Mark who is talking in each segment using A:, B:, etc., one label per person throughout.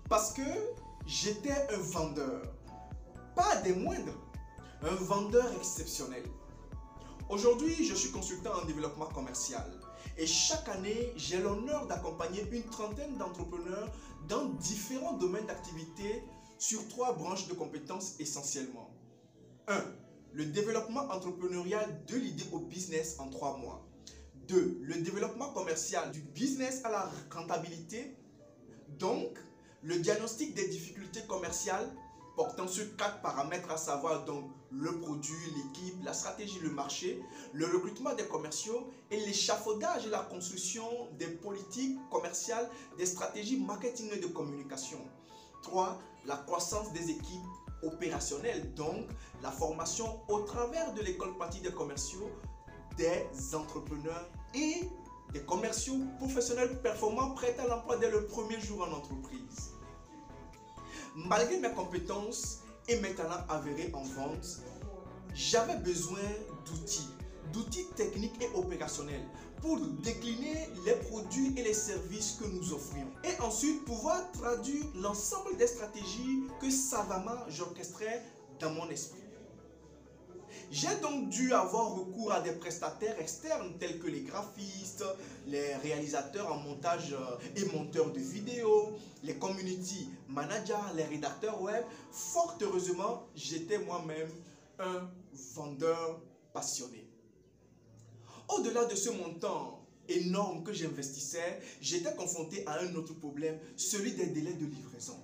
A: Parce que j'étais un vendeur, pas des moindres, un vendeur exceptionnel. Aujourd'hui, je suis consultant en développement commercial et chaque année, j'ai l'honneur d'accompagner une trentaine d'entrepreneurs dans différents domaines d'activité sur 3 branches de compétences essentiellement. 1. Le développement entrepreneurial de l'idée au business en 3 mois. 2. Le développement commercial du business à la rentabilité. Donc, le diagnostic des difficultés commerciales portant sur 4 paramètres, à savoir donc le produit, l'équipe, la stratégie, le marché, le recrutement des commerciaux et l'échafaudage et la construction des politiques commerciales, des stratégies marketing et de communication. 3. La croissance des équipes opérationnelles, donc la formation au travers de l'école pratique des commerciaux, des entrepreneurs et des commerciaux professionnels performants prêts à l'emploi dès le premier jour en entreprise. Malgré mes compétences et mes talents avérés en vente, j'avais besoin d'outils techniques et opérationnels pour décliner les produits et les services que nous offrions. Et ensuite pouvoir traduire l'ensemble des stratégies que savamment j'orchestrais dans mon esprit. J'ai donc dû avoir recours à des prestataires externes tels que les graphistes, les réalisateurs en montage et monteurs de vidéos, les community managers, les rédacteurs web. Fort heureusement, j'étais moi-même un vendeur passionné. Au-delà de ce montant énorme que j'investissais, j'étais confronté à un autre problème, celui des délais de livraison.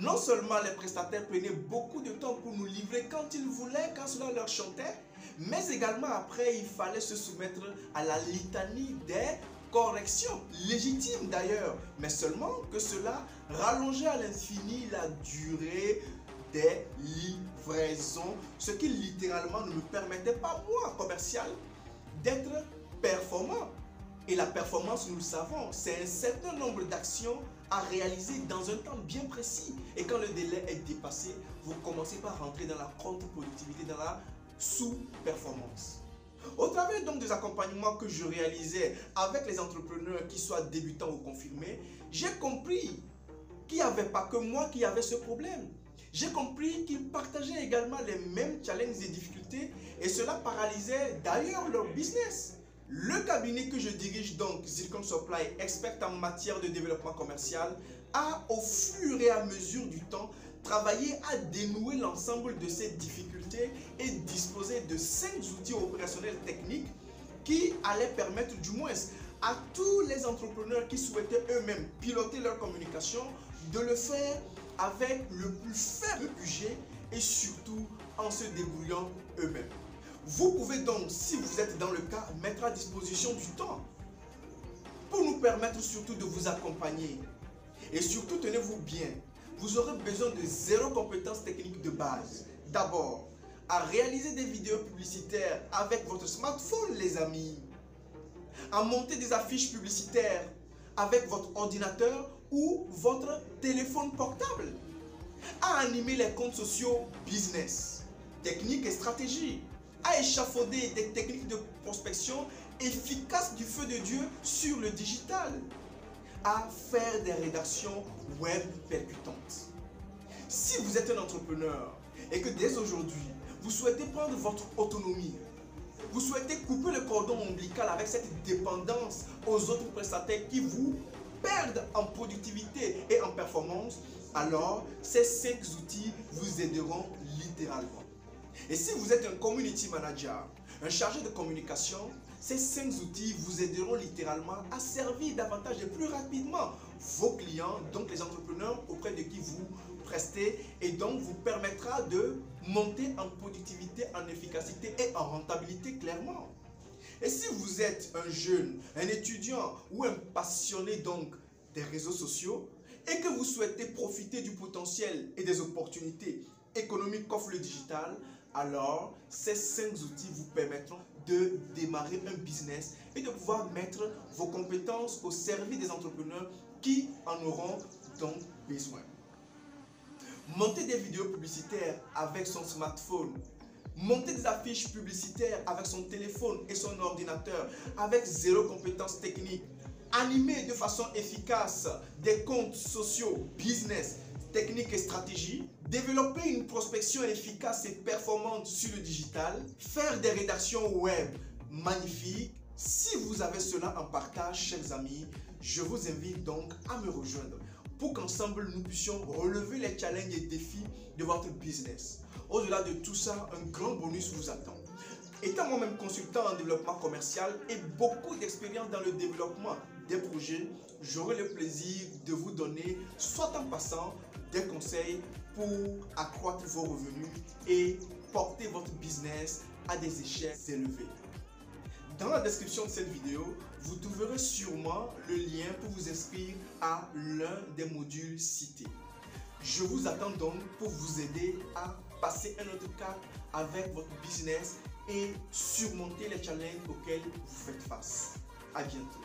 A: Non seulement les prestataires prenaient beaucoup de temps pour nous livrer quand ils voulaient, quand cela leur chantait, mais également après, il fallait se soumettre à la litanie des corrections, légitimes d'ailleurs, mais seulement que cela rallongeait à l'infini la durée des livraisons, ce qui littéralement ne me permettait pas, moi, commercial, d'être performant. Et la performance, nous le savons, c'est un certain nombre d'actions à réaliser dans un temps bien précis. Et quand le délai est dépassé, vous commencez par rentrer dans la contre-productivité, dans la sous-performance. Au travers donc des accompagnements que je réalisais avec les entrepreneurs, qui soient débutants ou confirmés, j'ai compris qu'il n'y avait pas que moi qui avait ce problème. J'ai compris qu'ils partageaient également les mêmes challenges et difficultés et cela paralysait d'ailleurs leur business. Le cabinet que je dirige, donc Zircon Supply, expert en matière de développement commercial, a au fur et à mesure du temps travaillé à dénouer l'ensemble de ces difficultés et disposer de 5 outils opérationnels techniques qui allaient permettre du moins à tous les entrepreneurs qui souhaitaient eux-mêmes piloter leur communication de le faire avec le plus faible budget et surtout en se débrouillant eux-mêmes. Vous pouvez donc, si vous êtes dans le cas, mettre à disposition du temps pour nous permettre surtout de vous accompagner. Et surtout, tenez-vous bien, vous aurez besoin de 0 compétences techniques de base. D'abord, à réaliser des vidéos publicitaires avec votre smartphone, les amis. À monter des affiches publicitaires avec votre ordinateur ou votre téléphone portable. À animer les comptes sociaux business, techniques et stratégies. À échafauder des techniques de prospection efficaces du feu de Dieu sur le digital, à faire des rédactions web percutantes. Si vous êtes un entrepreneur et que dès aujourd'hui, vous souhaitez prendre votre autonomie, vous souhaitez couper le cordon ombilical avec cette dépendance aux autres prestataires qui vous perdent en productivité et en performance, alors ces 5 outils vous aideront littéralement. Et si vous êtes un community manager, un chargé de communication, ces 5 outils vous aideront littéralement à servir davantage et plus rapidement vos clients, donc les entrepreneurs auprès de qui vous prestez, et donc vous permettra de monter en productivité, en efficacité et en rentabilité clairement. Et si vous êtes un jeune, un étudiant ou un passionné donc des réseaux sociaux et que vous souhaitez profiter du potentiel et des opportunités économiques qu'offre le digital, alors ces 5 outils vous permettront de démarrer un business et de pouvoir mettre vos compétences au service des entrepreneurs qui en auront donc besoin. Monter des vidéos publicitaires avec son smartphone, monter des affiches publicitaires avec son téléphone et son ordinateur avec 0 compétences techniques, animer de façon efficace des comptes sociaux, business, techniques et stratégies, développer une prospection efficace et performante sur le digital, faire des rédactions web magnifiques. Si vous avez cela en partage, chers amis, je vous invite donc à me rejoindre pour qu'ensemble nous puissions relever les challenges et défis de votre business. Au-delà de tout ça, un grand bonus vous attend. Étant moi-même consultant en développement commercial et beaucoup d'expérience dans le développement des projets, j'aurai le plaisir de vous donner, soit en passant, des conseils pour accroître vos revenus et porter votre business à des échelles élevées. Dans la description de cette vidéo, vous trouverez sûrement le lien pour vous inscrire à l'un des modules cités. Je vous attends donc pour vous aider à passer un autre cap avec votre business et surmonter les challenges auxquels vous faites face. À bientôt.